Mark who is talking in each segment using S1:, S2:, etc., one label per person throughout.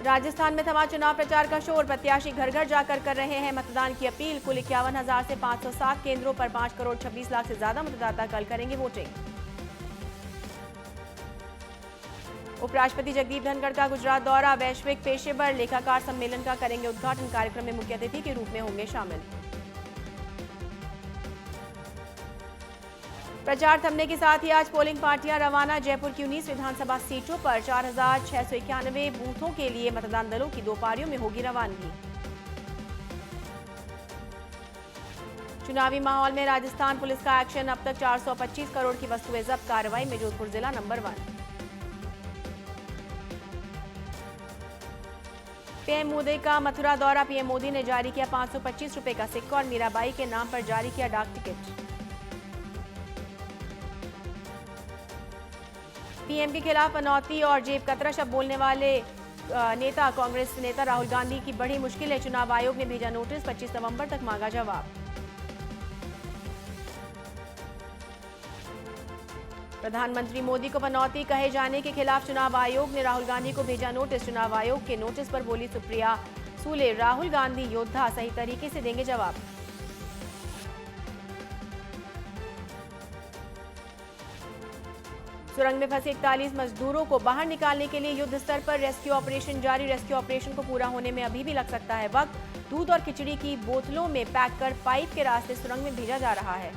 S1: राजस्थान में थमा चुनाव प्रचार का शोर। प्रत्याशी घर घर जाकर कर रहे हैं मतदान की अपील। कुल 51,000 से 507 केंद्रों पर 5 करोड़ 26 लाख से ज्यादा मतदाता कल करेंगे वोटिंग। उपराष्ट्रपति जगदीप धनखड़ का गुजरात दौरा। वैश्विक पेशेवर लेखाकार सम्मेलन का करेंगे उद्घाटन। कार्यक्रम में मुख्य अतिथि के रूप में होंगे शामिल। प्रचार थमने के साथ ही आज पोलिंग पार्टियां रवाना। जयपुर की 19 विधानसभा सीटों पर 4,691 बूथों के लिए मतदान दलों की 2 पारियों में होगी रवानगी। चुनावी माहौल में राजस्थान पुलिस का एक्शन। अब तक 425 करोड़ की वस्तुएं जब्त। कार्रवाई में जोधपुर जिला नंबर 1। पीएम मोदी का मथुरा दौरा। पीएम मोदी ने जारी किया 525 रुपए का सिक्का और मीराबाई के नाम पर जारी किया डाक टिकट। पीएम के खिलाफ अनौती और जेब कतरा शब्द बोलने वाले नेता कांग्रेस नेता राहुल गांधी की बड़ी मुश्किल है। चुनाव आयोग ने भेजा नोटिस। 25 नवंबर तक मांगा जवाब। प्रधानमंत्री मोदी को पनौती कहे जाने के खिलाफ चुनाव आयोग ने राहुल गांधी को भेजा नोटिस। चुनाव आयोग के नोटिस पर बोली सुप्रिया सूले, राहुल गांधी योद्धा, सही तरीके से देंगे जवाब। सुरंग में फंसे 41 मजदूरों को बाहर निकालने के लिए युद्ध स्तर पर रेस्क्यू ऑपरेशन जारी। रेस्क्यू ऑपरेशन को पूरा होने में अभी भी लग सकता है वक्त। दूध और खिचड़ी की बोतलों में पैक कर पाइप के रास्ते सुरंग में भेजा जा रहा है।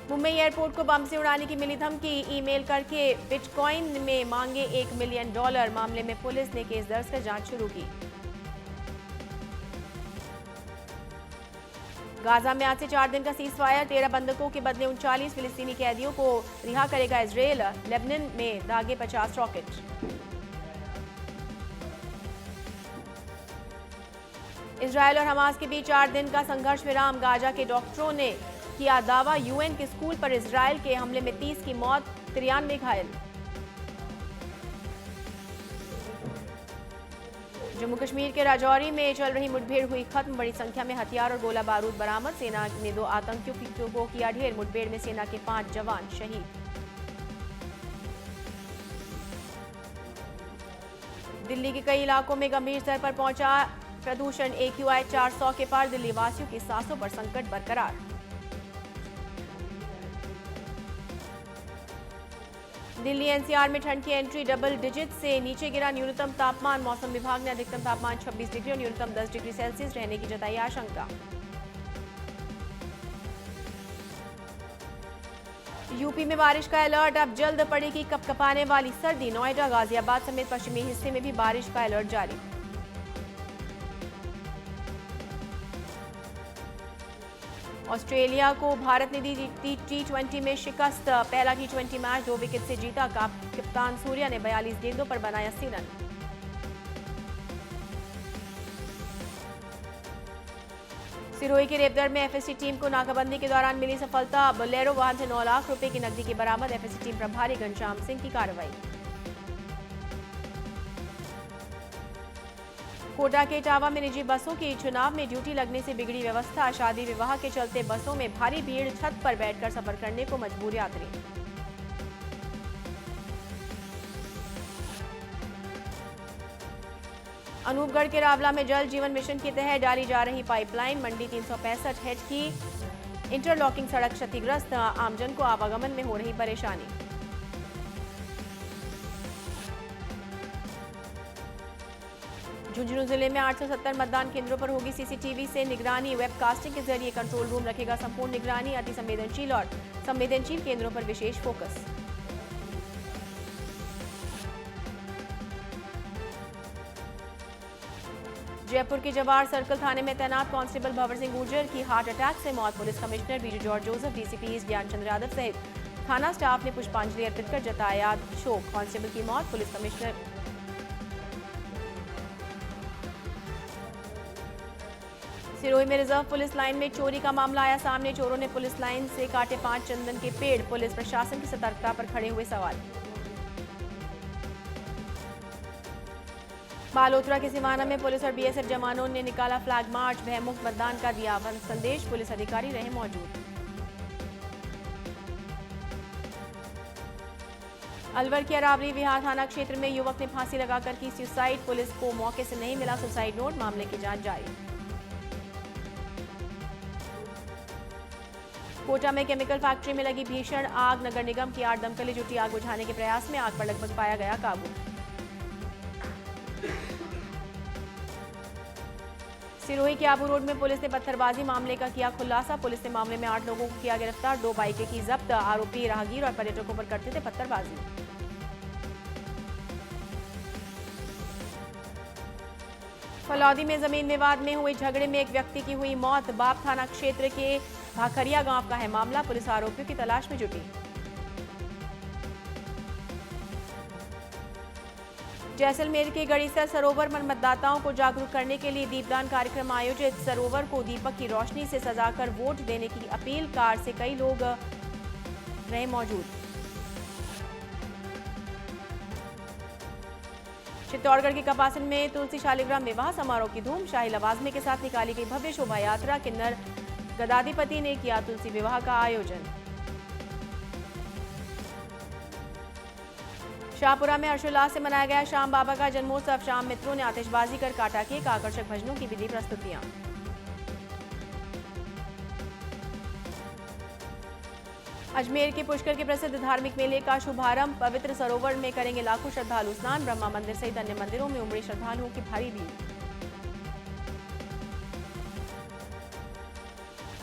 S1: मुंबई एयरपोर्ट को बम से उड़ाने की मिली धमकी। ईमेल करके बिटकॉइन में मांगे $1 मिलियन। मामले में पुलिस ने केस दर्ज कर जांच शुरू की। गाजा में आज से 4 दिन का सीजफायर। 13 बंधकों के बदले 39 फिलिस्तीनी कैदियों को रिहा करेगा इजरायल। लेबनान में दागे 50 रॉकेट। इजरायल और हमास के बीच 4 दिन का संघर्ष विराम। गाजा के डॉक्टरों ने किया दावा। यूएन के स्कूल पर इजरायल के हमले में 30 की मौत, 93 घायल। जम्मू कश्मीर के राजौरी में चल रही मुठभेड़ हुई खत्म। बड़ी संख्या में हथियार और गोला बारूद बरामद। सेना ने 2 आतंकियों को किया ढेर। मुठभेड़ में सेना के 5 जवान शहीद। दिल्ली के कई इलाकों में गंभीर स्तर पर पहुंचा प्रदूषण। AQI 400 के पार। दिल्ली वासियों की सांसों पर संकट बरकरार। दिल्ली एनसीआर में ठंड की एंट्री। डबल डिजिट से नीचे गिरा न्यूनतम तापमान। मौसम विभाग ने अधिकतम तापमान 26 डिग्री और न्यूनतम 10 डिग्री सेल्सियस रहने की जताई आशंका। यूपी में बारिश का अलर्ट। अब जल्द पड़ेगी कपकपाने वाली सर्दी। नोएडा, गाजियाबाद समेत पश्चिमी हिस्से में भी बारिश का अलर्ट जारी। ऑस्ट्रेलिया को भारत ने दी T20 में शिकस्त। पहला T20 मैच 2 विकेट से जीता। कप्तान सूर्या ने 42 गेंदों पर बनाए 80 रन। सिरोही के रेपदर में एफएसटी टीम को नाकाबंदी के दौरान मिली सफलता। बोलेरो वाहन से 9 लाख रुपए की नकदी की बरामद। एफएसटी टीम प्रभारी घनश्याम सिंह की कार्रवाई। कोटा के इटावा में निजी बसों की चुनाव में ड्यूटी लगने से बिगड़ी व्यवस्था। शादी विवाह के चलते बसों में भारी भीड़। छत पर बैठकर सफर करने को मजबूर यात्री। अनूपगढ़ के रावला में जल जीवन मिशन के तहत डाली जा रही पाइपलाइन। मंडी 365 हेड की इंटरलॉकिंग सड़क क्षतिग्रस्त। आमजन को आवागमन में हो रही परेशानी। झुंझुनू जिले में 870 मतदान केंद्रों पर होगी सीसीटीवी से निगरानी। वेबकास्टिंग के जरिए कंट्रोल रूम रखेगा संपूर्ण निगरानी। अति संवेदनशील और संवेदनशील केंद्रों पर विशेष फोकस। जयपुर के जवाहर सर्कल थाने में तैनात कांस्टेबल भंवर सिंह गुर्जर की हार्ट अटैक से मौत। Police commissioner Biju George Joseph, DCP east Gyanchandra Yadav सहित थाना स्टाफ ने पुष्पांजलि अर्पित कर जताया शोक। कांस्टेबल की मौत पुलिस कमिश्नर। सिरोही में रिजर्व पुलिस लाइन में चोरी का मामला आया सामने। चोरों ने पुलिस लाइन से काटे 5 चंदन के पेड़। पुलिस प्रशासन की सतर्कता पर खड़े हुए सवाल। बालोतरा के सिवाना में पुलिस और बीएसएफ जवानों ने निकाला फ्लैग मार्च। भयमुक्त मतदान का दिया संदेश। पुलिस अधिकारी रहे मौजूद। अलवर के अरावली विहार थाना क्षेत्र में युवक ने फांसी लगाकर की सुसाइड। पुलिस को मौके से नहीं मिला सुसाइड नोट। मामले की जांच जारी। कोटा में केमिकल फैक्ट्री में लगी भीषण आग। नगर निगम की 8 दमकलें जुटी आग बुझाने के प्रयास में। आग पर लगभग पाया गया काबू। सिरोही के आबू रोड में पुलिस ने पत्थरबाजी मामले का किया खुलासा। पुलिस ने मामले में 8 लोगों को किया गिरफ्तार। 2 बाइकें की जब्त। आरोपी राहगीर और पर्यटकों पर करते थे पत्थरबाजी। फलौदी में जमीन विवाद में हुए झगड़े में एक व्यक्ति की हुई मौत। बाप थाना क्षेत्र के भाखरिया गांव का है मामला। पुलिस आरोपियों की तलाश में जुटी। जैसलमेर के गड़ीसर सरोवर पर मतदाताओं को जागरूक करने के लिए दीपदान कार्यक्रम आयोजित। सरोवर को दीपक की रोशनी से सजाकर वोट देने की अपील। कार से कई लोग रहे मौजूद। चित्तौड़गढ़ के कपासन में तुलसी शालिग्राम विवाह समारोह की धूम। शाही लवाजमे के साथ निकाली गई भव्य शोभा यात्रा। किन्नर गदाधिपति ने किया तुलसी विवाह का आयोजन। शाहपुरा में हर्षोल्लास से मनाया गया श्याम बाबा का जन्मोत्सव। श्याम मित्रों ने आतिशबाजी कर काटा केक। आकर्षक भजनों की विधि प्रस्तुतियां। अजमेर के पुष्कर के प्रसिद्ध धार्मिक मेले का शुभारंभ। पवित्र सरोवर में करेंगे लाखों श्रद्धालु स्नान। ब्रह्मा मंदिर सहित अन्य मंदिरों में उमड़ी श्रद्धालुओं की भारी भीड़।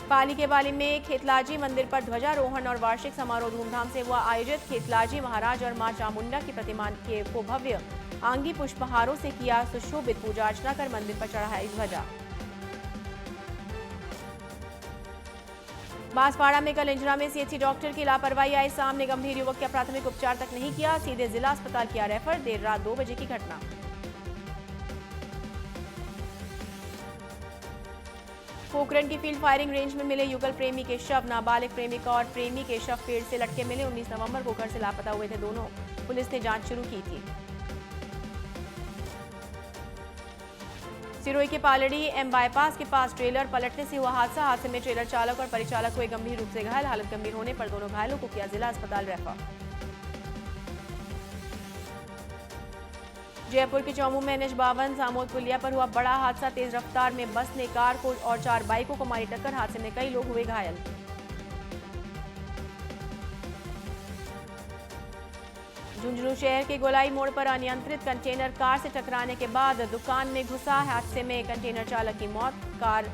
S1: पाली के बाली में खेतलाजी मंदिर पर ध्वजारोहण और वार्षिक समारोह धूमधाम से हुआ आयोजित। खेतलाजी महाराज और मां चामुंडा की प्रतिमा को भव्य आंगी पुष्पहारों से किया सुशोभित। पूजा अर्चना कर मंदिर पर चढ़ाई ध्वजा। बांसवाड़ा में कल इंजरा में सीएचसी डॉक्टर की लापरवाही आई सामने। गंभीर युवक का प्राथमिक उपचार तक नहीं किया, सीधे जिला अस्पताल किया रेफर। देर रात 2 बजे की घटना। पोखरण की फील्ड फायरिंग रेंज में मिले युगल प्रेमी के शव। नाबालिग प्रेमिका और प्रेमी के शव पेड़ से लटके मिले। 19 नवंबर को घर से लापता हुए थे दोनों। पुलिस ने जांच शुरू की थी। सिरोही के पालड़ी एम बाईपास के पास ट्रेलर पलटने से हुआ हादसा। हादसे में ट्रेलर चालक और परिचालक हुए गंभीर रूप से घायल। हालत गंभीर होने पर दोनों घायलों को किया जिला अस्पताल रेफर। जयपुर के चौमू में NH-52 सामोद पुलिया पर हुआ बड़ा हादसा। तेज रफ्तार में बस ने कार को और 4 बाइकों को मारी टक्कर। हादसे में कई लोग हुए घायल। झुंझुनू शहर के गोलाई मोड़ पर अनियंत्रित कंटेनर कार से टकराने के बाद दुकान में घुसा। हादसे में कंटेनर चालक की मौत, कार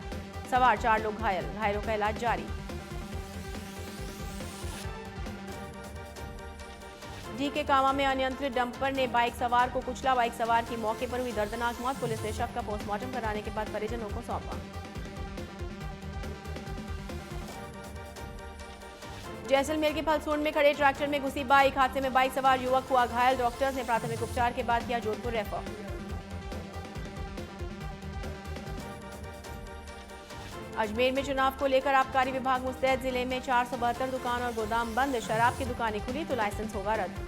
S1: सवार 4 लोग घायल। घायलों का इलाज जारी। डी के कामा में अनियंत्रित डंपर ने बाइक सवार को कुचला। बाइक सवार की मौके पर हुई दर्दनाक मौत। पुलिस ने शव का पोस्टमार्टम कराने के बाद परिजनों को सौंपा। जैसलमेर के फलसूंड में खड़े ट्रैक्टर में घुसी बाइक। हादसे में बाइक सवार युवक हुआ घायल। डॉक्टर्स ने प्राथमिक उपचार के बाद किया जोधपुर रेफर। अजमेर में चुनाव को लेकर आबकारी विभाग मुस्तैद। जिले में 472 दुकान और गोदाम बंद। शराब की दुकानें खुली तो लाइसेंस होगा रद्द।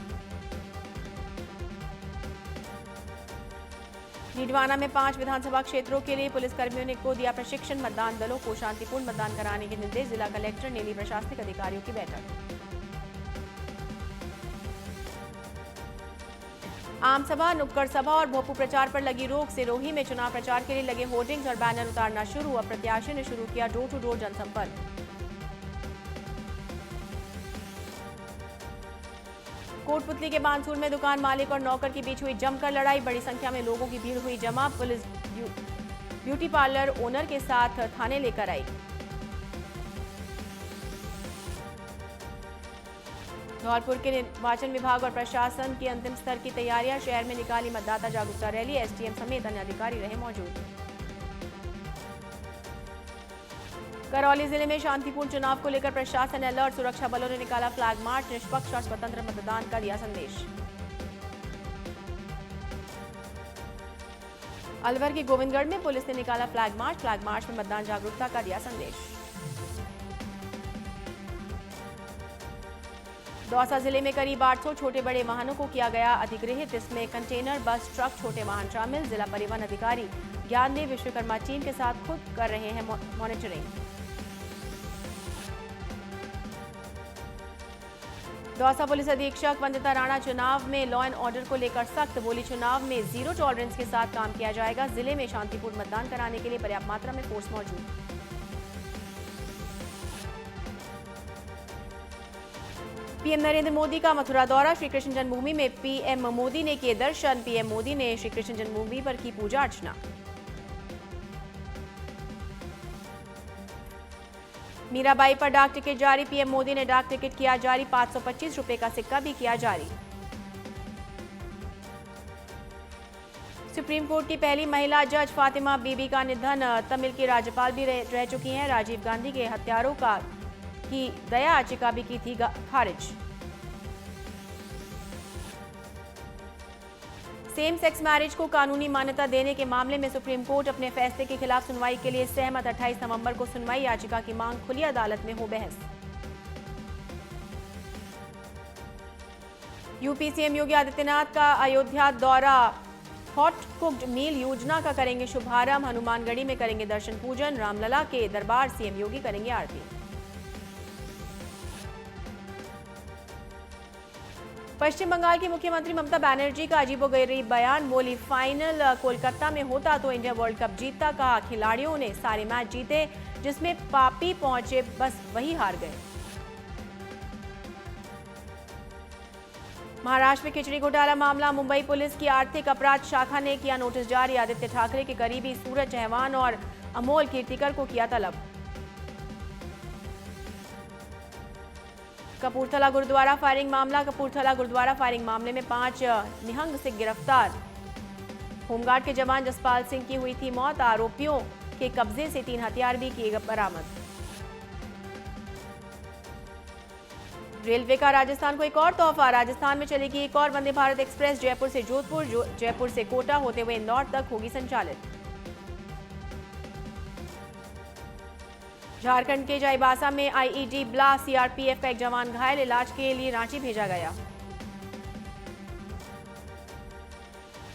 S1: नीडवाना में 5 विधानसभा क्षेत्रों के लिए पुलिसकर्मियों को दिया प्रशिक्षण। मतदान दलों को शांतिपूर्ण मतदान कराने के निर्देश। जिला कलेक्टर ने ली प्रशासनिक अधिकारियों की बैठक। आम सभा, नुक्कड़ सभा और भोपू प्रचार पर लगी रोक। सिरोही में चुनाव प्रचार के लिए लगे होर्डिंग्स और बैनर उतारना शुरू। अब प्रत्याशी ने शुरू किया डोर टू डोर जनसंपर्क। कोटपुतली के बानसूर में दुकान मालिक और नौकर के बीच हुई जमकर लड़ाई। बड़ी संख्या में लोगों की भीड़ हुई जमा। पुलिस ब्यूटी पार्लर ओनर के साथ थाने लेकर आई। धौलपुर के निर्वाचन विभाग और प्रशासन की अंतिम स्तर की तैयारियां। शहर में निकाली मतदाता जागरूकता रैली। एसडीएम समेत अन्य अधिकारी रहे मौजूद। करौली जिले में शांतिपूर्ण चुनाव को लेकर प्रशासन अलर्ट। सुरक्षा बलों ने निकाला फ्लैग मार्च। निष्पक्ष और स्वतंत्र मतदान का दिया संदेश। अलवर के गोविंदगढ़ में पुलिस ने निकाला फ्लैग मार्च। फ्लैग मार्च में मतदान जागरूकता का दिया संदेश। दौसा जिले में करीब 800 छोटे बड़े वाहनों को किया गया अधिग्रहित। इसमें कंटेनर, बस, ट्रक, छोटे वाहन शामिल। जिला परिवहन अधिकारी ज्ञानदेव विश्वकर्मा टीम के साथ खुद कर रहे हैं मॉनिटरिंग। दौसा पुलिस अधीक्षक वंदिता राणा चुनाव में लॉ एंड ऑर्डर को लेकर सख्त, बोली चुनाव में जीरो टॉलरेंस के साथ काम किया जाएगा। जिले में शांतिपूर्ण मतदान कराने के लिए पर्याप्त मात्रा में फोर्स मौजूद। पीएम नरेंद्र मोदी का मथुरा दौरा, श्री कृष्ण जन्मभूमि में पीएम मोदी ने किए दर्शन। पीएम मोदी ने श्री कृष्ण जन्मभूमि पर की पूजा अर्चना। मीराबाई पर डाक टिकट जारी, पीएम मोदी ने डाक टिकट किया जारी। 525 रुपए का सिक्का भी किया जारी। सुप्रीम कोर्ट की पहली महिला जज फातिमा बीबी का निधन, तमिल की राज्यपाल भी रह चुकी हैं। राजीव गांधी के हत्यारों की दया याचिका भी की थी खारिज। सेम सेक्स मैरिज को कानूनी मान्यता देने के मामले में सुप्रीम कोर्ट अपने फैसले के खिलाफ सुनवाई के लिए सहमत। 28 नवंबर को सुनवाई, याचिका की मांग खुली अदालत में हो बहस। यूपी सीएम योगी आदित्यनाथ का अयोध्या दौरा, हॉट कुक्ड मील योजना का करेंगे शुभारंभ। हनुमानगढ़ी में करेंगे दर्शन पूजन। रामलला के दरबार सीएम योगी करेंगे आरती। पश्चिम बंगाल की मुख्यमंत्री ममता बनर्जी का अजीबोगरीब बयान, बोली फाइनल कोलकाता में होता तो इंडिया वर्ल्ड कप जीतता। कहा खिलाड़ियों ने सारे मैच जीते, जिसमें पापी पहुंचे बस वही हार गए। महाराष्ट्र में खिचड़ी घोटाला मामला, मुंबई पुलिस की आर्थिक अपराध शाखा ने किया नोटिस जारी। आदित्य ठाकरे के करीबी सूरज चहवान और अमोल कीर्तिकर को किया तलब। कपूरथला गुरुद्वारा फायरिंग मामला, कपूरथला गुरुद्वारा फायरिंग मामले में 5 निहंग सिख गिरफ्तार। होमगार्ड के जवान जसपाल सिंह की हुई थी मौत। आरोपियों के कब्जे से 3 हथियार भी किए बरामद। रेलवे का राजस्थान को एक और तोहफा, राजस्थान में चलेगी एक और वंदे भारत एक्सप्रेस। जयपुर से जोधपुर, जयपुर से कोटा होते हुए इंदौर तक होगी संचालित। झारखंड के चाईबासा में आईईडी ब्लास्ट, सीआरपीएफ का एक जवान घायल, इलाज के लिए रांची भेजा गया।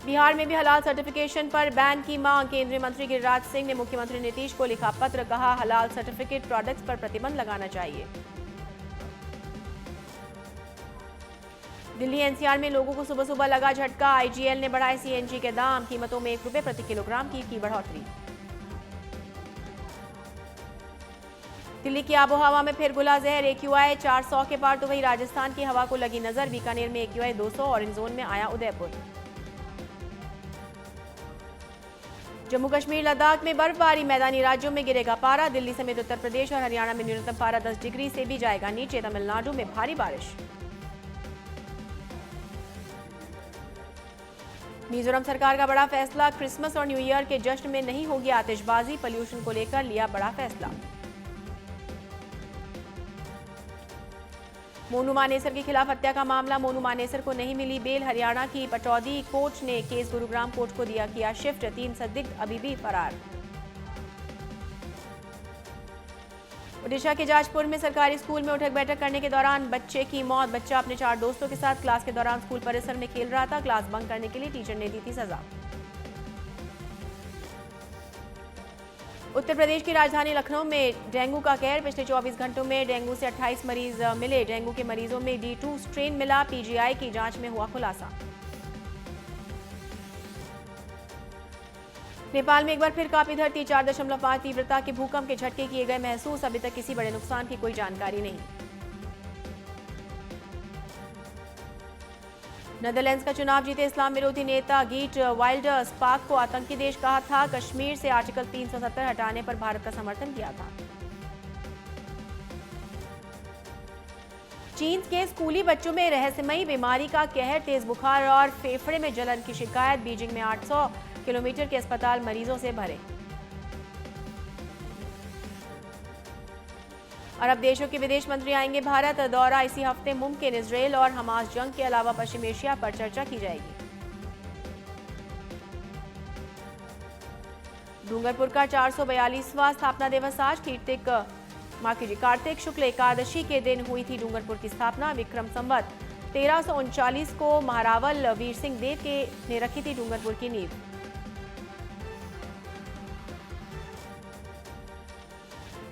S1: बिहार में भी हलाल सर्टिफिकेशन पर बैन की मांग, केंद्रीय मंत्री गिरिराज सिंह ने मुख्यमंत्री नीतीश को लिखा पत्र। कहा हलाल सर्टिफिकेट प्रोडक्ट्स पर प्रतिबंध लगाना चाहिए। दिल्ली एनसीआर में लोगों को सुबह सुबह लगा झटका, आईजीएल ने बढ़ाए सीएनजी के दाम, कीमतों में 1 रुपए प्रति किलोग्राम की बढ़ोतरी। दिल्ली की आबोहवा में फिर घुला जहर, एक्यूआई 400 के पार तो वही राजस्थान की हवा को लगी नजर। बीकानेर में एक्यूआई 200, ऑरेंज जोन में आया उदयपुर। जम्मू कश्मीर लद्दाख में बर्फबारी, मैदानी राज्यों में गिरेगा पारा। दिल्ली समेत उत्तर प्रदेश और हरियाणा में न्यूनतम पारा 10 डिग्री से भी जाएगा नीचे। तमिलनाडु में भारी बारिश। मिजोरम सरकार का बड़ा फैसला, क्रिसमस और न्यू ईयर के जश्न में नहीं होगी आतिशबाजी। पोल्यूशन को लेकर लिया बड़ा फैसला। मोनू मानेसर के खिलाफ हत्या का मामला, मोनू मानेसर को नहीं मिली बेल। हरियाणा की पटौदी कोर्ट ने केस गुरुग्राम कोर्ट को किया शिफ्ट। 3 संदिग्ध अभी भी फरार। ओडिशा के जाजपुर में सरकारी स्कूल में उठक बैठक करने के दौरान बच्चे की मौत। बच्चा अपने 4 दोस्तों के साथ क्लास के दौरान स्कूल परिसर में खेल रहा था। क्लास बंक करने के लिए टीचर ने दी थी सजा। उत्तर प्रदेश की राजधानी लखनऊ में डेंगू का कहर, पिछले 24 घंटों में डेंगू से 28 मरीज मिले। डेंगू के मरीजों में D2 स्ट्रेन मिला। पीजीआई की जांच में हुआ खुलासा। नेपाल में एक बार फिर कांपी धरती, 4.5 तीव्रता के भूकंप के झटके किए गए महसूस। अभी तक किसी बड़े नुकसान की कोई जानकारी नहीं। नेदरलैंड्स का चुनाव जीते इस्लाम विरोधी नेता गीट वाइल्डर्स, पाक को आतंकी देश कहा था। कश्मीर से आर्टिकल 370 हटाने पर भारत का समर्थन किया था। चीन के स्कूली बच्चों में रहस्यमयी बीमारी का कहर, तेज बुखार और फेफड़े में जलन की शिकायत। बीजिंग में 800 किलोमीटर के अस्पताल मरीजों से भरे। अरब देशों के विदेश मंत्री आएंगे भारत, दौरा इसी हफ्ते मुमकिन। इजरायल और हमास जंग के अलावा पश्चिम एशिया पर चर्चा की जाएगी। डूंगरपुर का 442वां स्थापना दिवस आज। कार्तिक शुक्ल एकादशी के दिन हुई थी डूंगरपुर की स्थापना। विक्रम संवत 1339 को महारावल वीर सिंह देव ने रखी थी डूंगरपुर की नींव।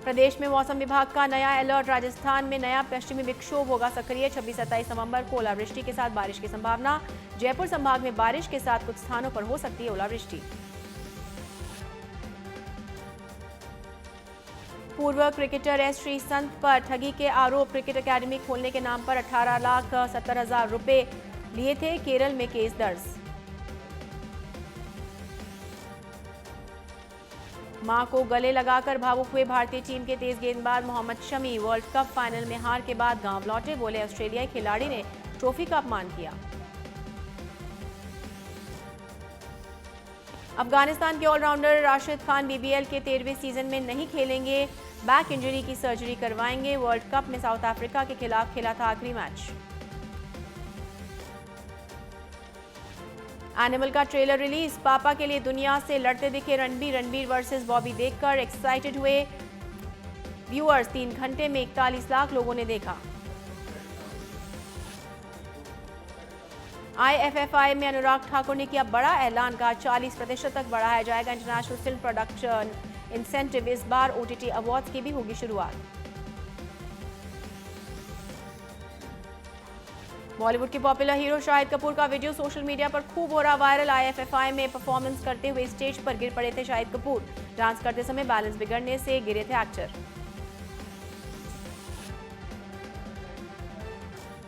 S1: प्रदेश में मौसम विभाग का नया अलर्ट। राजस्थान में नया पश्चिमी विक्षोभ होगा सक्रिय। 26-27 नवंबर को ओलावृष्टि के साथ बारिश की संभावना। जयपुर संभाग में बारिश के साथ कुछ स्थानों पर हो सकती है ओलावृष्टि। पूर्व क्रिकेटर एस श्रीसंत पर ठगी के आरोप। क्रिकेट एकेडमी खोलने के नाम पर 18,70,000 रुपए लिए थे। केरल में केस दर्ज। मां को गले लगाकर भावुक हुए भारतीय टीम के तेज गेंदबाज Mohammed Shami. World cup final में हार के बाद गांव लौटे। बोले ऑस्ट्रेलियाई खिलाड़ी ने ट्रॉफी का अपमान किया। अफगानिस्तान के ऑलराउंडर राशिद खान बीबीएल के 13वें सीजन में नहीं खेलेंगे। बैक इंजरी की सर्जरी करवाएंगे। वर्ल्ड कप में साउथ अफ्रीका के खिलाफ खेला था आखिरी मैच। एनिमल का ट्रेलर रिलीज। पापा के लिए दुनिया से लड़ते दिखे रणबीर वर्सेस बॉबी देखकर एक्साइटेड हुए व्यूअर्स। 3 घंटे में 41 लाख लोगों ने देखा। IFFI में अनुराग ठाकुर ने किया बड़ा ऐलान। का 40% तक बढ़ाया जाएगा इंटरनेशनल फिल्म प्रोडक्शन इंसेंटिव। इस बार OTT अवार्ड्स की भी होगी शुरुआत। बॉलीवुड के पॉपुलर हीरो शाहिद कपूर का वीडियो सोशल मीडिया पर खूब हो रहा वायरल। IFFI में परफॉर्मेंस करते हुए स्टेज पर गिर पड़े थे शाहिद कपूर। डांस करते समय बैलेंस बिगड़ने से गिरे थे एक्टर।